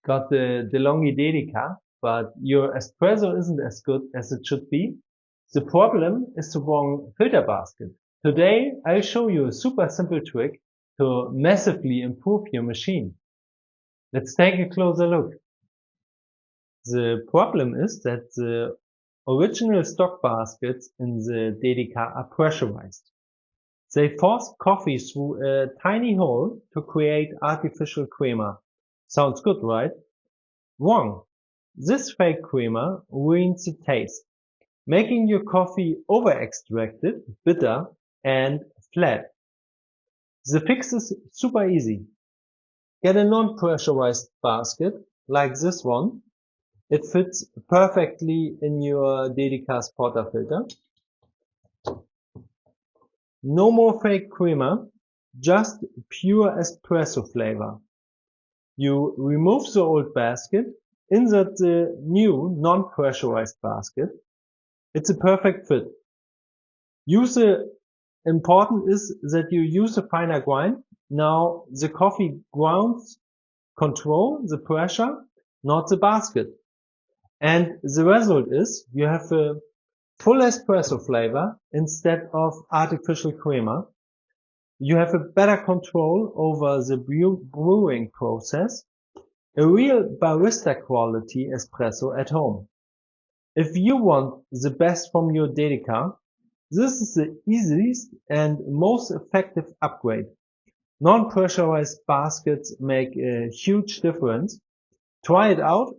got the De'Longhi Dedica, but your espresso isn't as good as it should be. The problem is the wrong filter basket. Today, I'll show you a super simple trick to massively improve your machine. Let's take a closer look. The problem is that the original stock baskets in the Dedica are pressurized. They force coffee through a tiny hole to create artificial crema. Sounds good, right? Wrong. This fake crema ruins the taste, making your coffee over-extracted, bitter, and flat. The fix is super easy. Get a non-pressurized basket, like this one. It fits perfectly in your Dedica's portafilter. No more fake crema, just pure espresso flavor. You remove the old basket, insert the new non-pressurized basket. It's a perfect fit. Important is that you use a finer grind. Now the coffee grounds control the pressure, not the basket. And the result is you have a full espresso flavor instead of artificial crema. You have a better control over the brewing process, a real barista-quality espresso at home. If you want the best from your Dedica, this is the easiest and most effective upgrade. Non-pressurized baskets make a huge difference. Try it out